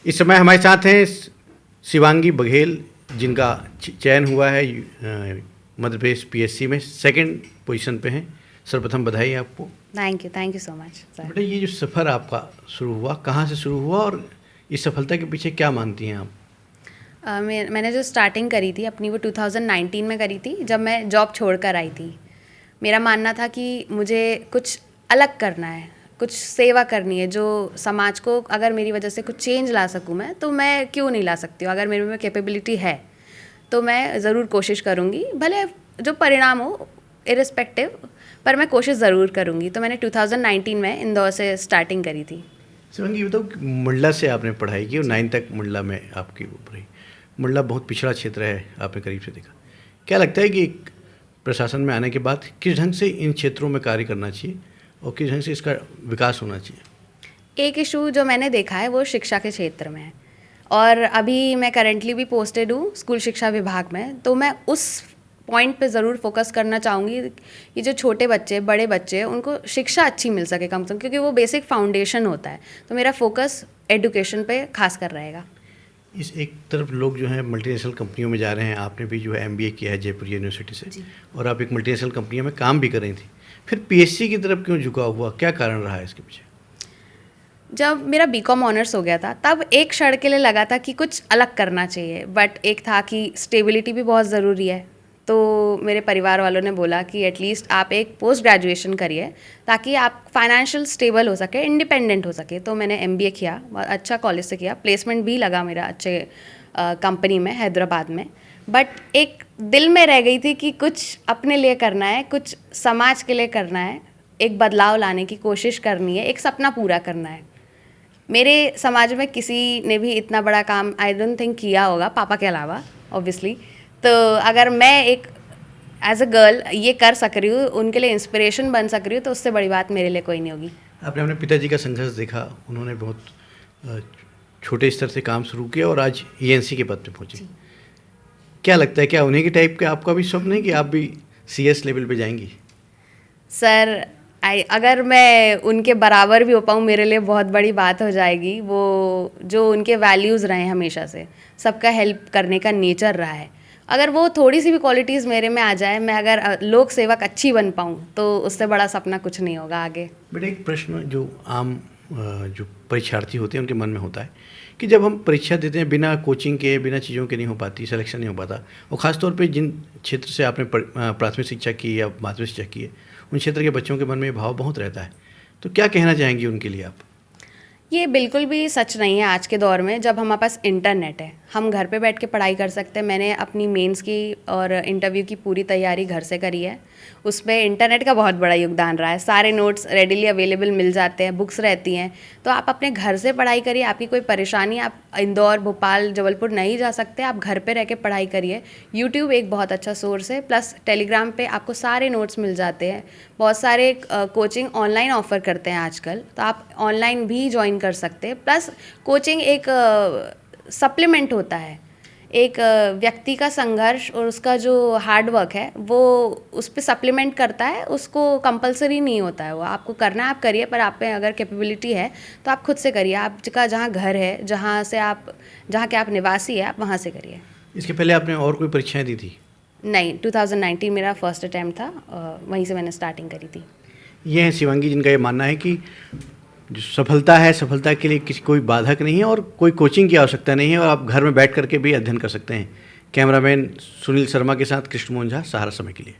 इस समय हमारे साथ हैं शिवांगी बघेल, जिनका चयन हुआ है मध्य प्रदेश पीएससी में, सेकंड पोजीशन पे हैं। सर्वप्रथम बधाई आपको। Thank you so much sir. बेटा, ये जो सफ़र आपका शुरू हुआ, कहाँ से शुरू हुआ और इस सफलता के पीछे क्या मानती हैं आप? मैंने जो स्टार्टिंग करी थी अपनी, वो 2019 में करी थी, जब मैं जॉब छोड़कर आई थी। मेरा मानना था कि मुझे कुछ अलग करना है, कुछ सेवा करनी है, जो समाज को अगर मेरी वजह से कुछ चेंज ला सकूं मैं, तो मैं क्यों नहीं ला सकती हूँ। अगर मेरे में कैपेबिलिटी है तो मैं ज़रूर कोशिश करूँगी, भले जो परिणाम हो इरिस्पेक्टिव, पर मैं कोशिश ज़रूर करूँगी। तो मैंने 2019 में इंदौर से स्टार्टिंग करी थी। शिवांगी, बताओ कि मंडला से आपने पढ़ाई की और 9 तक मंडला में आपकी वो रही। मंडला बहुत पिछड़ा क्षेत्र है, आपने करीब से देखा। क्या लगता है कि प्रशासन में आने के बाद किस ढंग से इन क्षेत्रों में कार्य करना चाहिए और किस ढंग से इसका विकास होना चाहिए? एक इशू जो मैंने देखा है वो शिक्षा के क्षेत्र में है, और अभी मैं करेंटली भी पोस्टेड हूँ स्कूल शिक्षा विभाग में। तो मैं उस पॉइंट पे ज़रूर फोकस करना चाहूँगी कि जो छोटे बच्चे, बड़े बच्चे, उनको शिक्षा अच्छी मिल सके कम से कम, क्योंकि वो बेसिक फाउंडेशन होता है। तो मेरा फोकस एजुकेशन पे खास कर रहेगा। इस एक तरफ लोग जो हैं मल्टीनेशनल कंपनियों में जा रहे हैं, आपने भी जो है MBA किया है जयपुर यूनिवर्सिटी से, और आप एक मल्टीनेशनल कंपनियों में काम भी कर रही थी, फिर PSC की तरफ क्यों झुकाव हुआ? क्या कारण रहा है इसके पीछे? जब मेरा बीकॉम ऑनर्स हो गया था, तब एक क्षण के लिए लगा था कि कुछ अलग करना चाहिए, बट एक था कि स्टेबिलिटी भी बहुत ज़रूरी है। तो मेरे परिवार वालों ने बोला कि एटलीस्ट आप एक पोस्ट ग्रेजुएशन करिए, ताकि आप फाइनेंशियल स्टेबल हो सके, इंडिपेंडेंट हो सके। तो मैंने MBA किया, बहुत अच्छा कॉलेज से किया, प्लेसमेंट भी लगा मेरा अच्छे कंपनी में हैदराबाद में। बट एक दिल में रह गई थी कि कुछ अपने लिए करना है, कुछ समाज के लिए करना है, एक बदलाव लाने की कोशिश करनी है, एक सपना पूरा करना है। मेरे समाज में किसी ने भी इतना बड़ा काम आई डोंट थिंक किया होगा, पापा के अलावा ऑब्वियसली। तो अगर मैं एक एज अ गर्ल ये कर सक रही हूँ, उनके लिए इंस्पिरेशन बन सक रही हूँ, तो उससे बड़ी बात मेरे लिए कोई नहीं होगी। आपने अपने पिताजी का संघर्ष देखा, उन्होंने बहुत छोटे स्तर से काम शुरू किया और आज ENC के पद पे पहुँचे। क्या लगता है, क्या उन्हीं के टाइप के आपका भी स्वप्न है कि आप भी CS लेवल पे जाएंगी? सर, अगर मैं उनके बराबर भी हो पाऊँ, मेरे लिए बहुत बड़ी बात हो जाएगी। वो जो उनके वैल्यूज़ रहे हैं हमेशा से, सबका हेल्प करने का नेचर रहा है, अगर वो थोड़ी सी भी क्वालिटीज़ मेरे में आ जाए, मैं अगर लोक सेवक अच्छी बन पाऊँ, तो उससे बड़ा सपना कुछ नहीं होगा आगे। बेटा, एक प्रश्न जो आम जो परीक्षार्थी होते हैं उनके मन में होता है कि जब हम परीक्षा देते हैं, बिना कोचिंग के, बिना चीज़ों के नहीं हो पाती, सिलेक्शन नहीं हो पाता, और ख़ासतौर पे जिन क्षेत्र से आपने प्राथमिक शिक्षा की या माध्यमिक शिक्षा की है, उन क्षेत्र के बच्चों के मन में ये भाव बहुत रहता है। तो क्या कहना चाहेंगी उनके लिए आप? ये बिल्कुल भी सच नहीं है आज के दौर में, जब हमारे पास इंटरनेट है, हम घर पे बैठ के पढ़ाई कर सकते हैं। मैंने अपनी मेंस की और इंटरव्यू की पूरी तैयारी घर से करी है। उसमें इंटरनेट का बहुत बड़ा योगदान रहा है। सारे नोट्स रेडिली अवेलेबल मिल जाते हैं, बुक्स रहती हैं। तो आप अपने घर से पढ़ाई करिए, आपकी कोई परेशानी, आप इंदौर, भोपाल, जबलपुर नहीं जा सकते, आप घर पे रह के पढ़ाई करिए। यूट्यूब एक बहुत अच्छा सोर्स है, प्लस टेलीग्राम पे आपको सारे नोट्स मिल जाते हैं। बहुत सारे कोचिंग ऑनलाइन ऑफ़र करते हैं आजकल, तो आप ऑनलाइन भी ज्वाइन कर सकते हैं। प्लस कोचिंग एक सप्लीमेंट होता है, एक व्यक्ति का संघर्ष और उसका जो हार्ड वर्क है, वो उस पर सप्लीमेंट करता है। उसको कंपलसरी नहीं होता है, वो आपको करना है आप करिए, पर आप में अगर कैपेबिलिटी है तो आप खुद से करिए। आपका जहाँ घर है, जहाँ के आप निवासी है, आप वहाँ से करिए। इसके पहले आपने और कोई परीक्षाएँ दी थी? नहीं, 2019 मेरा फर्स्ट अटैम्प्ट था, वहीं से मैंने स्टार्टिंग करी थी। ये हैं शिवांगी, जिनका ये मानना है कि जो सफलता है, सफलता के लिए किसी कोई बाधक नहीं है और कोई कोचिंग की आवश्यकता नहीं है, और आप घर में बैठ करके भी अध्ययन कर सकते हैं। कैमरामैन सुनील शर्मा के साथ कृष्ण मोहन झा, सहारा समय के लिए।